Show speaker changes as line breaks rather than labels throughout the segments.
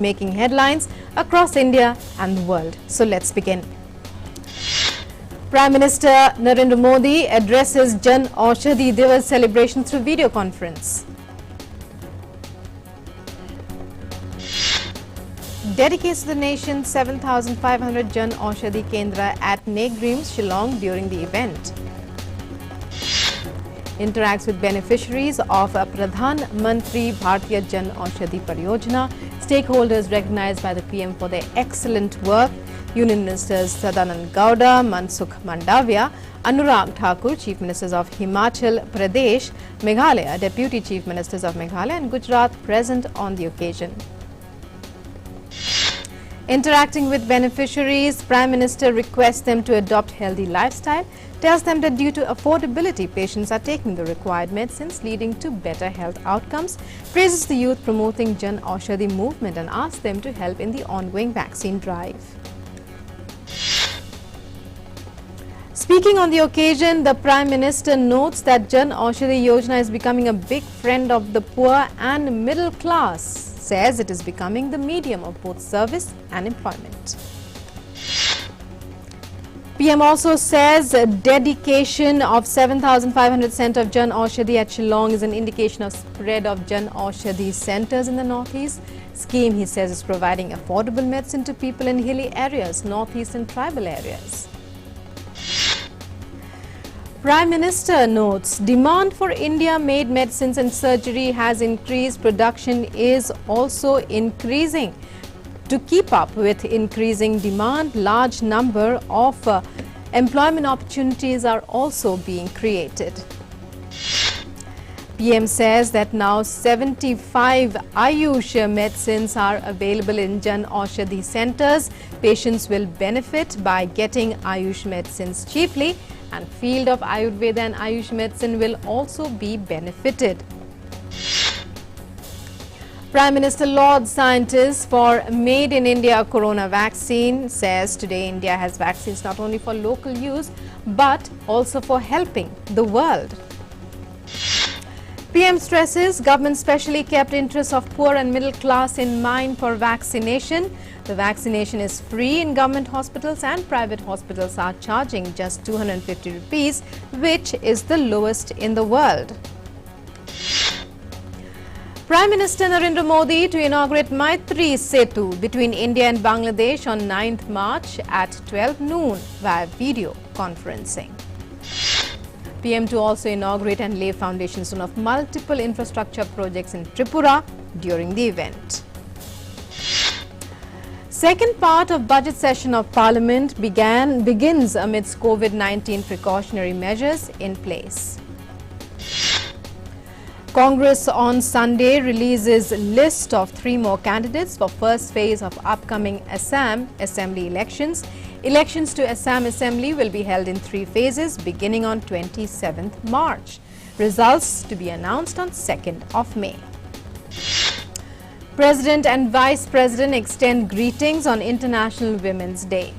making headlines across India and the world. So let's begin. Prime Minister Narendra Modi addresses Jan Aushadhi Divas celebration through video conference. Dedicates to the nation 7,500 Jan Aushadhi Kendra at Negrims, Shillong during the event. Interacts with beneficiaries of Pradhan Mantri Bharatiya Jan Aushadhi Pariyojana. Stakeholders recognized by the PM for their excellent work. Union Ministers Sadanand Gowda, Mansukh Mandavia, Anurag Thakur, Chief Ministers of Himachal Pradesh, Meghalaya, Deputy Chief Ministers of Meghalaya and Gujarat present on the occasion. Interacting with beneficiaries, Prime Minister requests them to adopt healthy lifestyle, tells them that due to affordability, patients are taking the required medicines leading to better health outcomes, praises the youth promoting Jan Aushadhi movement and asks them to help in the ongoing vaccine drive. Speaking on the occasion, the Prime Minister notes that Jan Aushadhi Yojana is becoming a big friend of the poor and middle class, says it is becoming the medium of both service and employment. PM also says dedication of 7,500 centre of Jan Aushadhi at Shillong is an indication of spread of Jan Aushadhi centres in the northeast. Scheme, he says, is providing affordable medicine to people in hilly areas, northeast and tribal areas. Prime Minister notes demand for India-made medicines and surgery has increased. Production is also increasing. To keep up with increasing demand, large number of employment opportunities are also being created. PM says that now 75 Ayush medicines are available in Jan Aushadhi centres. Patients will benefit by getting Ayush medicines cheaply, and field of Ayurveda and Ayush medicine will also be benefited. Prime Minister lauds scientists for Made in India Corona vaccine, says today India has vaccines not only for local use but also for helping the world. PM stresses government specially kept interests of poor and middle class in mind for vaccination. The vaccination is free in government hospitals and private hospitals are charging just 250 rupees, which is the lowest in the world. Prime Minister Narendra Modi to inaugurate Maitri Setu between India and Bangladesh on 9th March at 12 noon via video conferencing. PM to also inaugurate and lay foundations of multiple infrastructure projects in Tripura during the event. Second part of budget session of Parliament begins amidst COVID-19 precautionary measures in place. Congress on Sunday releases list of 3 more candidates for first phase of upcoming Assam Assembly elections. Elections to Assam Assembly will be held in 3 phases beginning on 27th March. Results to be announced on 2nd of May. President and Vice President extend greetings on International Women's Day.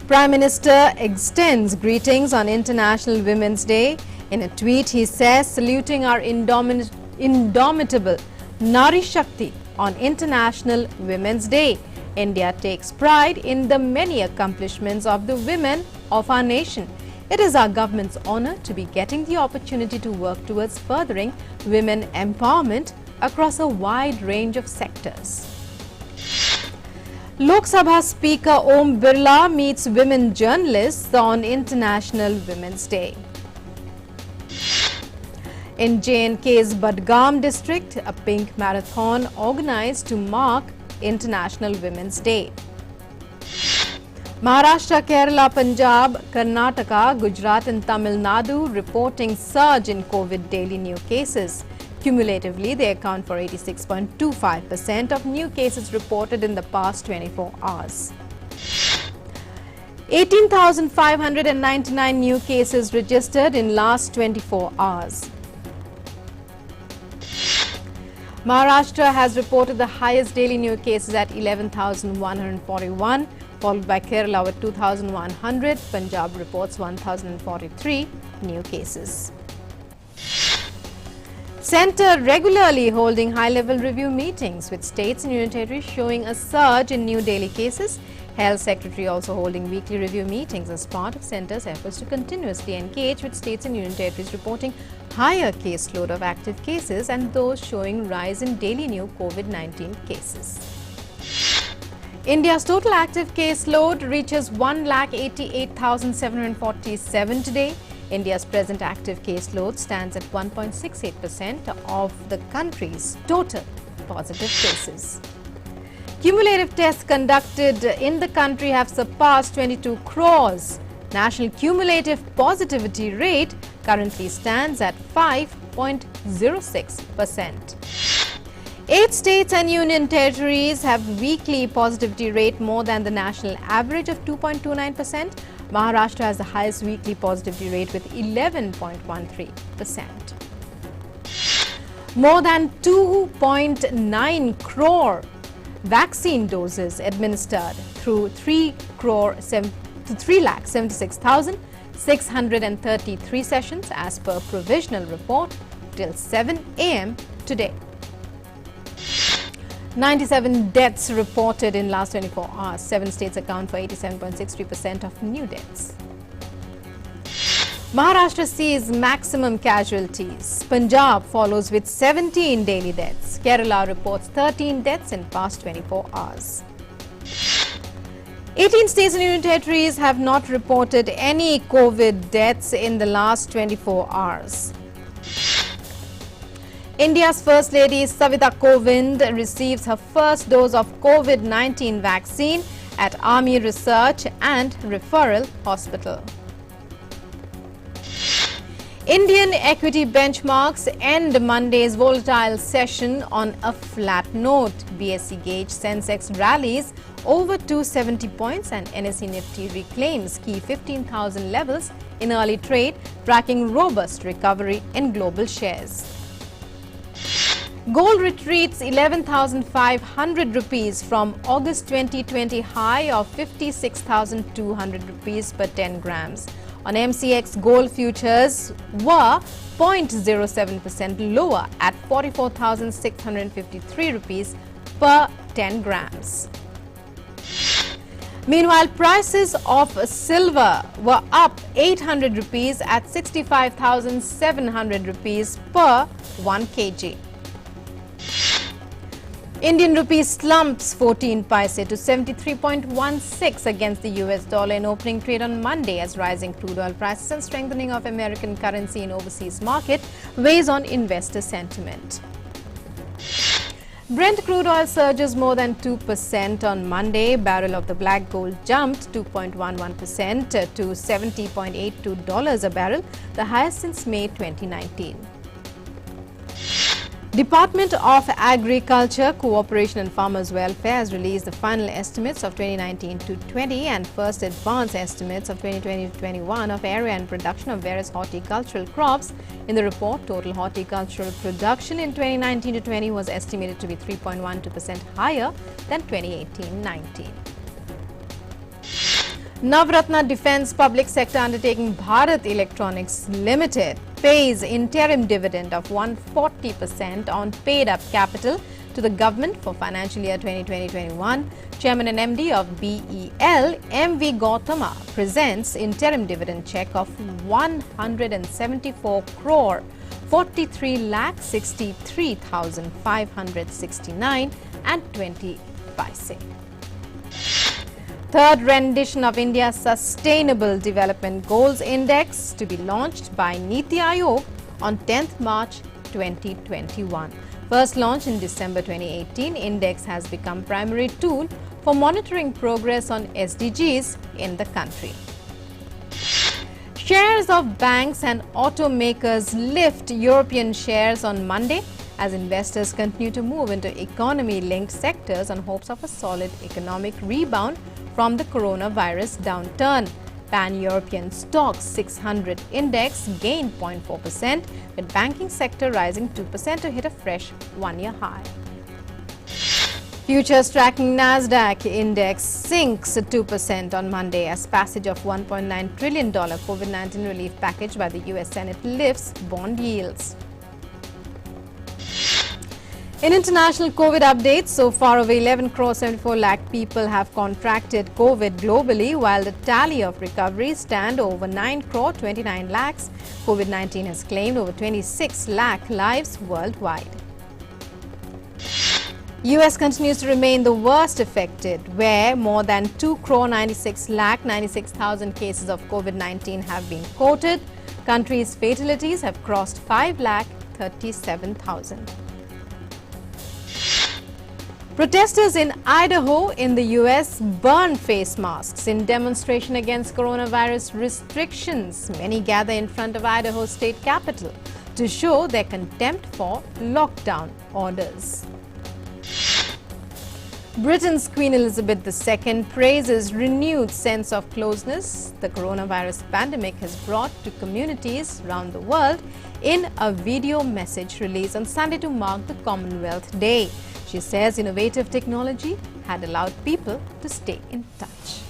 Prime Minister extends greetings on International Women's Day. In a tweet, he says, saluting our indomitable Nari Shakti on International Women's Day. India takes pride in the many accomplishments of the women of our nation. It is our government's honor to be getting the opportunity to work towards furthering women empowerment across a wide range of sectors. Lok Sabha Speaker Om Birla meets women journalists on International Women's Day. In J&K's Budgam district, a pink marathon organized to mark International Women's Day. Maharashtra, Kerala, Punjab, Karnataka, Gujarat and Tamil Nadu reporting surge in COVID daily new cases. Cumulatively, they account for 86.25% of new cases reported in the past 24 hours. 18,599 new cases registered in last 24 hours. Maharashtra has reported the highest daily new cases at 11,141, followed by Kerala with 2,100. Punjab reports 1,043 new cases. Centre regularly holding high-level review meetings with states and union territories showing a surge in new daily cases. Health Secretary also holding weekly review meetings as part of Centre's efforts to continuously engage with states and union territories reporting higher caseload of active cases and those showing rise in daily new COVID-19 cases. India's total active caseload reaches 1,88,747 today. India's present active caseload stands at 1.68% of the country's total positive cases. Cumulative tests conducted in the country have surpassed 22 crores. National cumulative positivity rate currently stands at 5.06%. 8 states and union territories have weekly positivity rate more than the national average of 2.29%. Maharashtra has the highest weekly positivity rate with 11.13%. More than 2.9 crore vaccine doses administered through 3,76,633 sessions as per provisional report till 7 a.m. today. 97 deaths reported in last 24 hours. 7 states account for 87.63% of new deaths. Maharashtra sees maximum casualties. Punjab follows with 17 daily deaths. Kerala reports 13 deaths in past 24 hours. 18 states and union territories have not reported any COVID deaths in the last 24 hours. India's First Lady Savita Kovind receives her first dose of COVID-19 vaccine at Army Research and Referral Hospital. Indian equity benchmarks end Monday's volatile session on a flat note. BSE gauge Sensex rallies over 270 points and NSE Nifty reclaims key 15,000 levels in early trade, tracking robust recovery in global shares. Gold retreats 11,500 rupees from August 2020 high of 56,200 rupees per 10 grams. On MCX, gold futures were 0.07% lower at 44,653 rupees per 10 grams. Meanwhile, prices of silver were up 800 rupees at 65,700 rupees per 1 kg. Indian rupee slumps 14 paise to 73.16 against the US dollar in opening trade on Monday as rising crude oil prices and strengthening of American currency in overseas market weighs on investor sentiment. Brent crude oil surges more than 2% on Monday. Barrel of the black gold jumped 2.11% to $70.82 a barrel, the highest since May 2019. Department of Agriculture, Cooperation and Farmers Welfare has released the final estimates of 2019-20 and first advance estimates of 2020-21 of area and production of various horticultural crops. In the report, total horticultural production in 2019-20 was estimated to be 3.12% higher than 2018-19. Navratna Defence Public Sector Undertaking Bharat Electronics Limited pays interim dividend of 140% on paid-up capital to the government for financial year 2020-21. Chairman and MD of BEL, M.V. Gautama, presents interim dividend cheque of 174 crore 43 lakh 63,569 and 20 paise. Third rendition of India's Sustainable Development Goals Index to be launched by Niti Aayog on 10th March 2021. First launched in December 2018, Index has become primary tool for monitoring progress on SDGs in the country. Shares of banks and automakers lift European shares on Monday as investors continue to move into economy-linked sectors on hopes of a solid economic rebound from the coronavirus downturn. Pan-European Stocks 600 index gained 0.4%, with banking sector rising 2% to hit a fresh one-year high. Futures tracking Nasdaq index sinks 2% on Monday as passage of $1.9 trillion COVID-19 relief package by the US Senate lifts bond yields. In international COVID updates, so far over 11 crore 74 lakh people have contracted COVID globally, while the tally of recoveries stand over 9 crore 29 lakhs. COVID-19 has claimed over 26 lakh lives worldwide. US continues to remain the worst affected, where more than 2 crore 96 lakh 96,000 cases of COVID-19 have been quoted. Country's fatalities have crossed 5 lakh 37,000. Protesters in Idaho in the US burn face masks in demonstration against coronavirus restrictions. Many gather in front of Idaho state capitol to show their contempt for lockdown orders. Britain's Queen Elizabeth II praises renewed sense of closeness the coronavirus pandemic has brought to communities around the world in a video message released on Sunday to mark the Commonwealth Day. She says innovative technology had allowed people to stay in touch.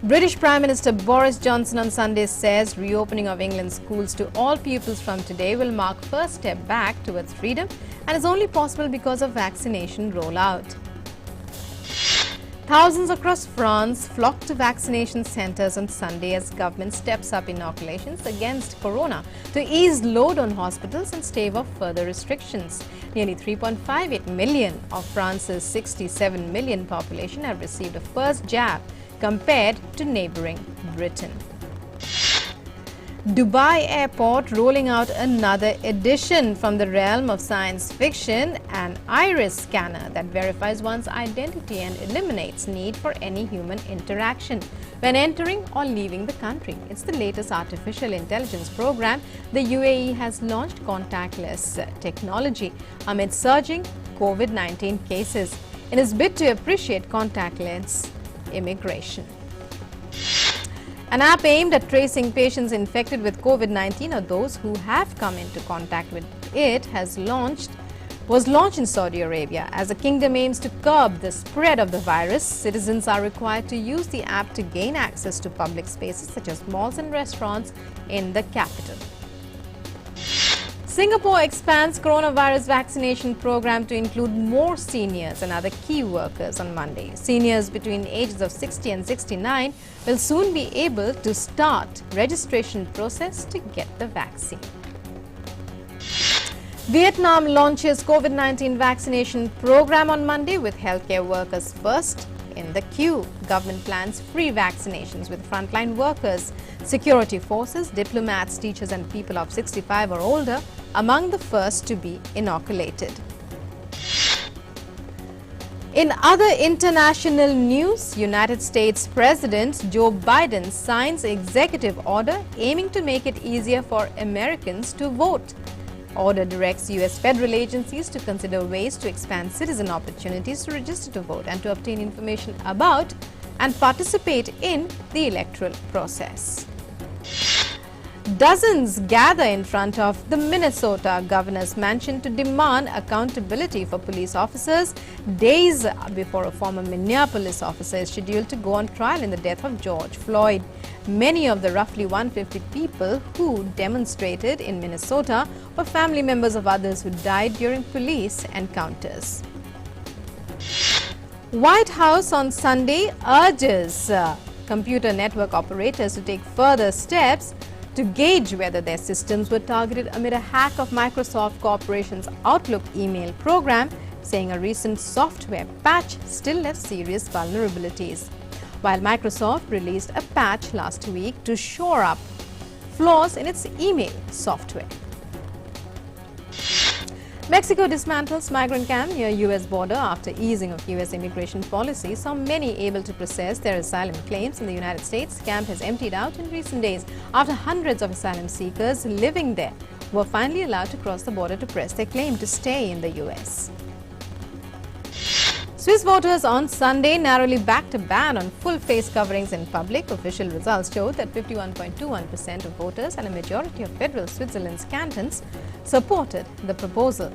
British Prime Minister Boris Johnson on Sunday says reopening of England's schools to all pupils from today will mark first step back towards freedom and is only possible because of vaccination rollout. Thousands across France flocked to vaccination centres on Sunday as government steps up inoculations against corona to ease load on hospitals and stave off further restrictions. Nearly 3.58 million of France's 67 million population have received a first jab compared to neighbouring Britain. Dubai Airport rolling out another edition from the realm of science fiction, an iris scanner that verifies one's identity and eliminates need for any human interaction when entering or leaving the country. It's the latest artificial intelligence program. The UAE has launched contactless technology amid surging COVID-19 cases in its bid to appreciate contactless immigration. An app aimed at tracing patients infected with COVID-19 or those who have come into contact with it was launched in Saudi Arabia. As the kingdom aims to curb the spread of the virus, citizens are required to use the app to gain access to public spaces such as malls and restaurants in the capital. Singapore expands coronavirus vaccination program to include more seniors and other key workers on Monday. Seniors between ages of 60 and 69 will soon be able to start registration process to get the vaccine. Vietnam launches COVID-19 vaccination program on Monday with healthcare workers first in the queue. Government plans free vaccinations with frontline workers, security forces, diplomats, teachers and people of 65 or older among the first to be inoculated. In other international news, United States President Joe Biden signs executive order aiming to make it easier for Americans to vote. Order directs U.S. federal agencies to consider ways to expand citizen opportunities to register to vote and to obtain information about and participate in the electoral process. Dozens gather in front of the Minnesota governor's mansion to demand accountability for police officers days before a former Minneapolis officer is scheduled to go on trial in the death of George Floyd. Many of the roughly 150 people who demonstrated in Minnesota were family members of others who died during police encounters. White House on Sunday urges computer network operators to take further steps to gauge whether their systems were targeted amid a hack of Microsoft Corporation's Outlook email program, saying a recent software patch still left serious vulnerabilities. While Microsoft released a patch last week to shore up flaws in its email software. Mexico dismantles migrant camp near U.S. border after easing of U.S. immigration policy. Saw many able to process their asylum claims in the United States. Camp has emptied out in recent days after hundreds of asylum seekers living there were finally allowed to cross the border to press their claim to stay in the U.S. Swiss voters on Sunday narrowly backed a ban on full face coverings in public. Official results showed that 51.21% of voters and a majority of federal Switzerland's cantons supported the proposal.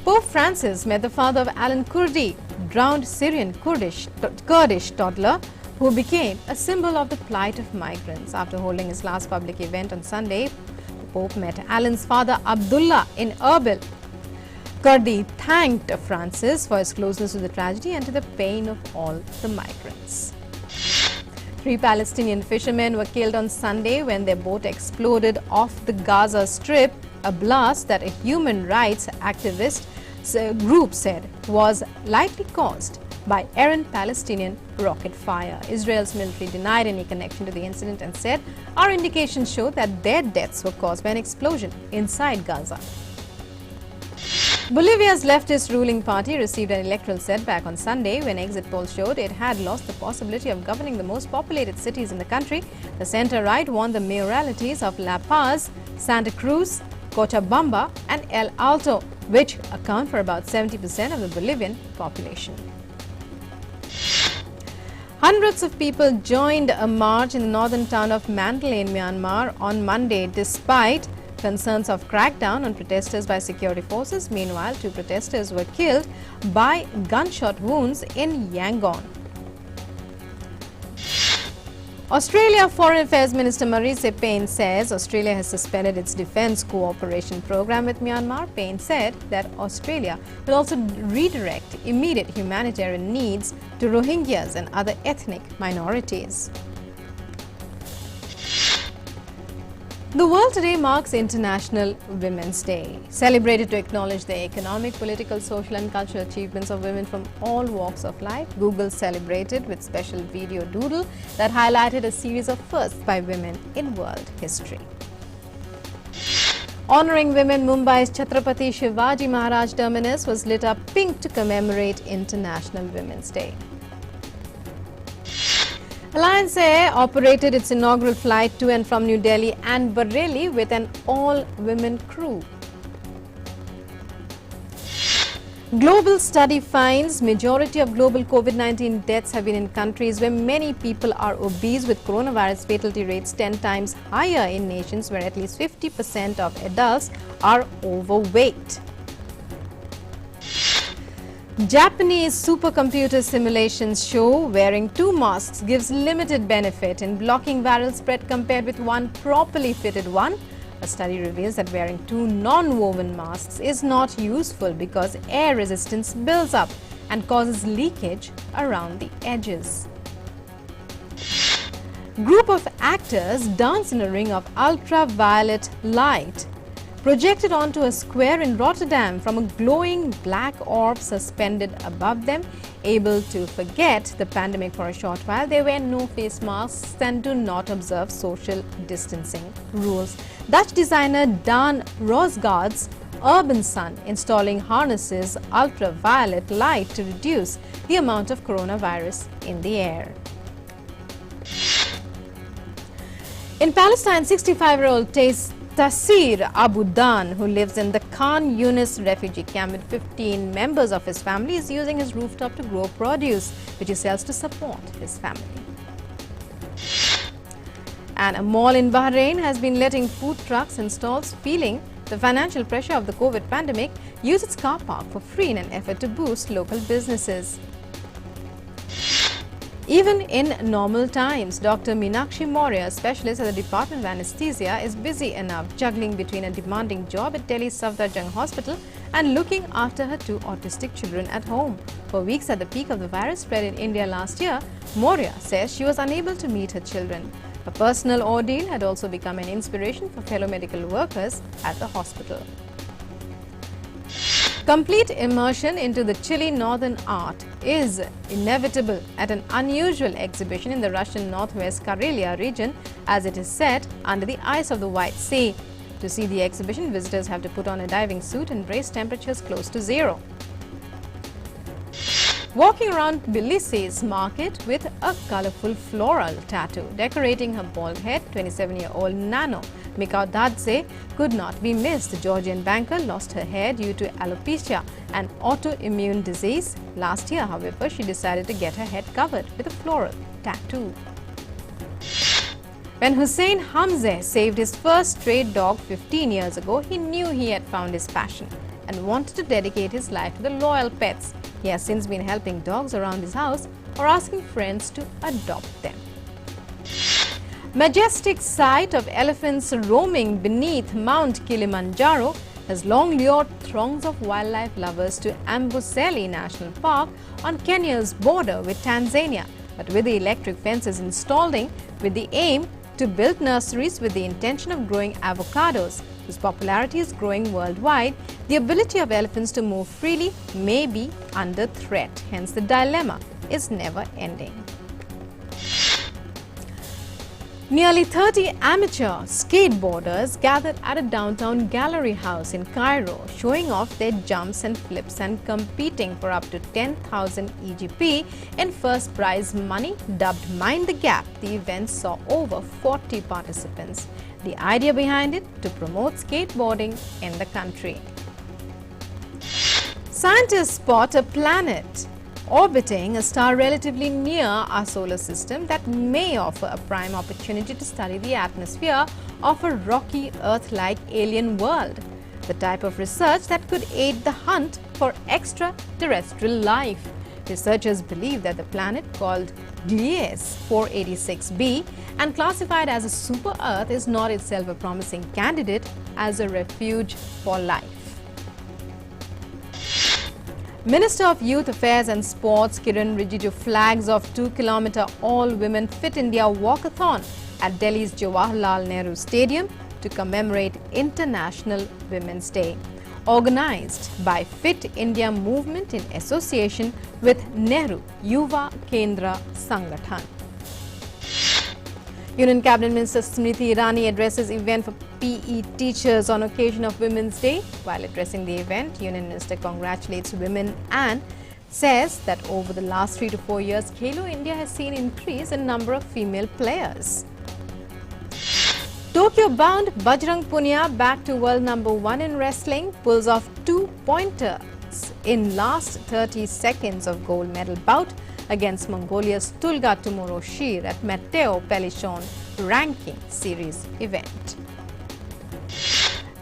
Pope Francis met the father of Alan Kurdi, drowned Syrian Kurdish toddler who became a symbol of the plight of migrants. After holding his last public event on Sunday, Pope met Alan's father Abdullah in Erbil. KURDI thanked Francis for his closeness to the tragedy and to the pain of all the migrants. 3 Palestinian fishermen were killed on Sunday when their boat exploded off the Gaza Strip, a blast that a human rights activist group said was likely caused by errant Palestinian rocket fire. Israel's military denied any connection to the incident and said, "Our indications show that their deaths were caused by an explosion inside Gaza." Bolivia's leftist ruling party received an electoral setback on Sunday when exit polls showed it had lost the possibility of governing the most populated cities in the country. The centre-right won the mayoralties of La Paz, Santa Cruz, Cochabamba and El Alto, which account for about 70% of the Bolivian population. Hundreds of people joined a march in the northern town of Mandalay in Myanmar on Monday despite concerns of crackdown on protesters by security forces. Meanwhile, 2 protesters were killed by gunshot wounds in Yangon. Australia Foreign Affairs Minister Marise Payne says Australia has suspended its defence cooperation program with Myanmar. Payne said that Australia will also redirect immediate humanitarian needs to Rohingyas and other ethnic minorities. The world today marks International Women's Day, celebrated to acknowledge the economic, political, social and cultural achievements of women from all walks of life. Google celebrated with special video doodle that highlighted a series of firsts by women in world history. Honoring women, Mumbai's Chhatrapati Shivaji Maharaj terminus was lit up pink to commemorate International Women's Day. Alliance Air operated its inaugural flight to and from New Delhi and Bareilly with an all-women crew. Global study finds majority of global COVID-19 deaths have been in countries where many people are obese, with coronavirus fatality rates 10 times higher in nations where at least 50% of adults are overweight. Japanese supercomputer simulations show wearing 2 masks gives limited benefit in blocking viral spread compared with one properly fitted one. A study reveals that wearing 2 non-woven masks is not useful because air resistance builds up and causes leakage around the edges. Group of actors dance in a ring of ultraviolet light projected onto a square in Rotterdam from a glowing black orb suspended above them. Able to forget the pandemic for a short while, they wear no face masks and do not observe social distancing rules. Dutch designer Daan Rosgaard's Urban Sun installing harnesses ultraviolet light to reduce the amount of coronavirus in the air. In Palestine, 65-year-old Taseer Abu Dan, who lives in the Khan Yunis refugee camp with 15 members of his family, is using his rooftop to grow produce, which he sells to support his family. And a mall in Bahrain has been letting food trucks and stalls feeling the financial pressure of the COVID pandemic use its car park for free in an effort to boost local businesses. Even in normal times, Dr. Meenakshi Maurya, a specialist at the Department of Anesthesia, is busy enough juggling between a demanding job at Delhi's Safdarjung Hospital and looking after her 2 autistic children at home. For weeks at the peak of the virus spread in India last year, Maurya says she was unable to meet her children. A personal ordeal had also become an inspiration for fellow medical workers at the hospital. Complete immersion into the chilly northern art is inevitable at an unusual exhibition in the Russian northwest Karelia region, as it is set under the ice of the White Sea. To see the exhibition, visitors have to put on a diving suit and brace temperatures close to 0. Walking around Tbilisi's market with a colorful floral tattoo decorating her bald head, 27-year-old Nano Mikhaudadze could not be missed. The Georgian banker lost her hair due to alopecia, an autoimmune disease. Last year, however, she decided to get her head covered with a floral tattoo. When Hussein Hamzeh saved his first stray dog 15 years ago, he knew he had found his passion and wanted to dedicate his life to the loyal pets. He has since been helping dogs around his house or asking friends to adopt them. Majestic sight of elephants roaming beneath Mount Kilimanjaro has long lured throngs of wildlife lovers to Amboseli National Park on Kenya's border with Tanzania. But with the electric fences installed with the aim to build nurseries with the intention of growing avocados, whose popularity is growing worldwide, the ability of elephants to move freely may be under threat. Hence, the dilemma is never ending. Nearly 30 amateur skateboarders gathered at a downtown gallery house in Cairo, showing off their jumps and flips and competing for up to 10,000 EGP in first prize money. Dubbed Mind the Gap, the event saw over 40 participants. The idea behind it, to promote skateboarding in the country. Scientists spot a planet orbiting a star relatively near our solar system that may offer a prime opportunity to study the atmosphere of a rocky Earth-like alien world, the type of research that could aid the hunt for extraterrestrial life. Researchers believe that the planet, called Gliese 486b and classified as a super-Earth, is not itself a promising candidate as a refuge for life. Minister of Youth Affairs and Sports Kiran Rijiju flags off 2-kilometer all-women Fit India Walkathon at Delhi's Jawaharlal Nehru Stadium to commemorate International Women's Day, organized by Fit India Movement in association with Nehru Yuva Kendra Sangathan. Union Cabinet Minister Smriti Irani addresses event for PE teachers on occasion of Women's Day. While addressing the event, Union Minister congratulates women and says that over the last 3 to 4 years, Khelo India has seen increase in number of female players. Tokyo-bound Bajrang Punia, back to world #1 in wrestling, pulls off 2-pointers in last 30 seconds of gold medal bout against Mongolia's Tulga Tumoroshir at Matteo Pellichon ranking series event.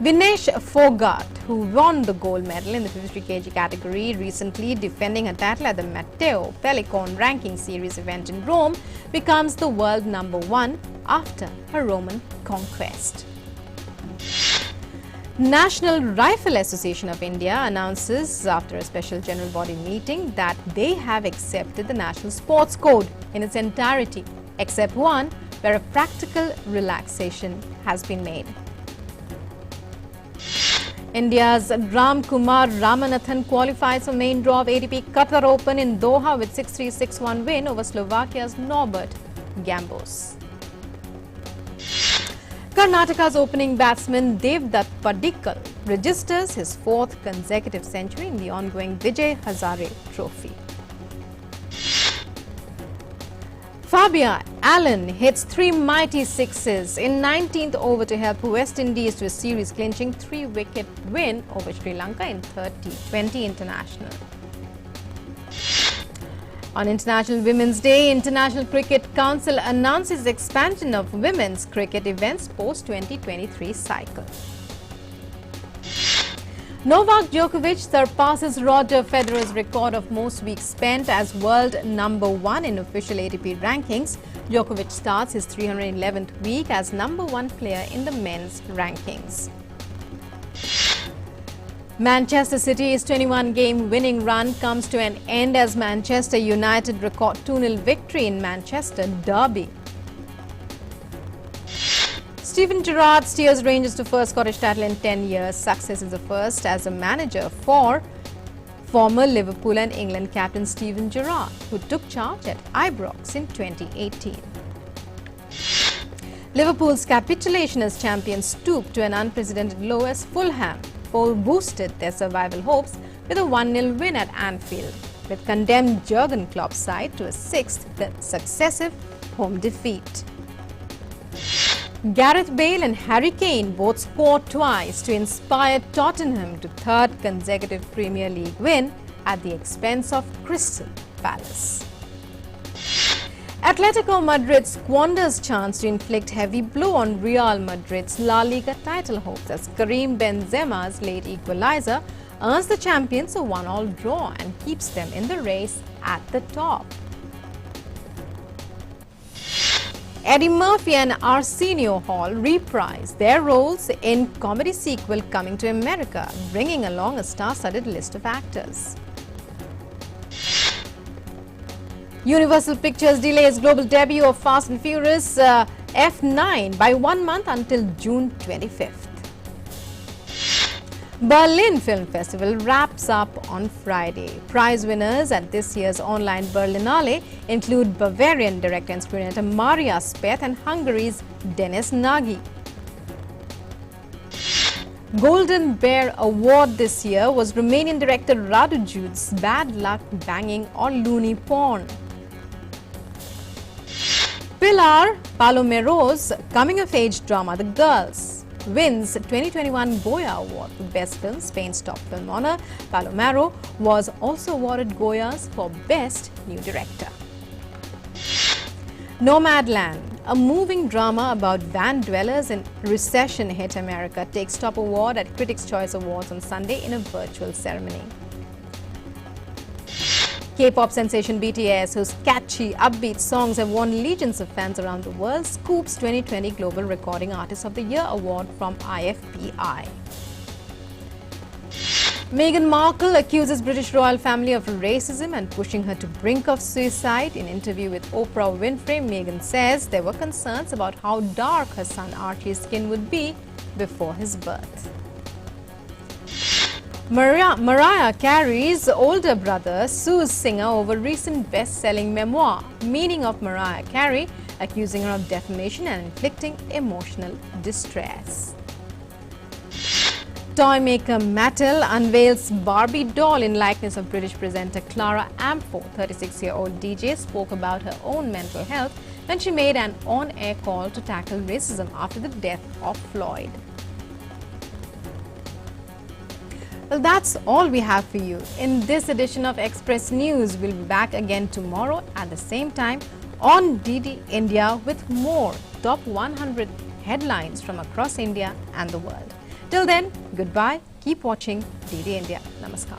Vinesh Fogart, who won the gold medal in the 53 kg category, recently defending her title at the Matteo Pellichon ranking series event in Rome, becomes the world #1 after her Roman conquest. National Rifle Association of India announces after a special general body meeting that they have accepted the National Sports Code in its entirety, except one where a practical relaxation has been made. India's Ram Kumar Ramanathan qualifies for main draw of ATP Qatar Open in Doha with 6-3, 6-1 win over Slovakia's Norbert Gambos. Karnataka's opening batsman Devdutt Padikkal registers his 4th consecutive century in the ongoing Vijay Hazare Trophy. Fabian Allen hits 3 mighty sixes in 19th over to help West Indies to a series-clinching 3-wicket win over Sri Lanka in 30-20 international. On International Women's Day, International Cricket Council announces expansion of women's cricket events post-2023 cycle. Novak Djokovic surpasses Roger Federer's record of most weeks spent as world #1 in official ATP rankings. Djokovic starts his 311th week as #1 player in the men's rankings. Manchester City's 21-game winning run comes to an end as Manchester United record 2-0 victory in Manchester Derby. Steven Gerrard steers Rangers to first Scottish title in 10 years. Success is the first as a manager for former Liverpool and England captain Steven Gerrard, who took charge at Ibrox in 2018. Liverpool's capitulation as champions stooped to an unprecedented low as Fulham boosted their survival hopes with a 1-0 win at Anfield, with condemned Jurgen Klopp's side to a 6th successive home defeat. Gareth Bale and Harry Kane both scored twice to inspire Tottenham to 3rd consecutive Premier League win at the expense of Crystal Palace. Atletico Madrid squanders chance to inflict heavy blow on Real Madrid's La Liga title hopes as Karim Benzema's late equalizer earns the champions a 1-1 draw and keeps them in the race at the top. Eddie Murphy and Arsenio Hall reprise their roles in comedy sequel Coming to America, bringing along a star-studded list of actors. Universal Pictures delays global debut of Fast and Furious F9 by 1 month until June 25th. Berlin Film Festival wraps up on Friday. Prize winners at this year's online Berlinale include Bavarian director and screenwriter Maria Speth and Hungary's Denis Nagy. Golden Bear Award this year was Romanian director Radu Jude's Bad Luck Banging or Loony Porn. Pilar Palomero's coming-of-age drama The Girls wins 2021 Goya Award for Best Film, Spain's top film honor. Palomero was also awarded Goyas for Best New Director. Nomadland, a moving drama about van dwellers in recession-hit America, takes top award at Critics' Choice Awards on Sunday in a virtual ceremony. K-pop sensation BTS, whose catchy, upbeat songs have won legions of fans around the world, scoops 2020 Global Recording Artist of the Year award from IFPI. Meghan Markle accuses British royal family of racism and pushing her to brink of suicide. In an interview with Oprah Winfrey, Meghan says there were concerns about how dark her son Archie's skin would be before his birth. Mariah Carey's older brother sues singer over recent best-selling memoir, Meaning of Mariah Carey, accusing her of defamation and inflicting emotional distress. Toy maker Mattel unveils Barbie doll in likeness of British presenter Clara Amfo. 36-year-old DJ spoke about her own mental health when she made an on-air call to tackle racism after the death of Floyd. Well, that's all we have for you in this edition of Express News. We'll be back again tomorrow at the same time on DD India with more top 100 headlines from across India and the world. Till then, goodbye. Keep watching DD India. Namaskar.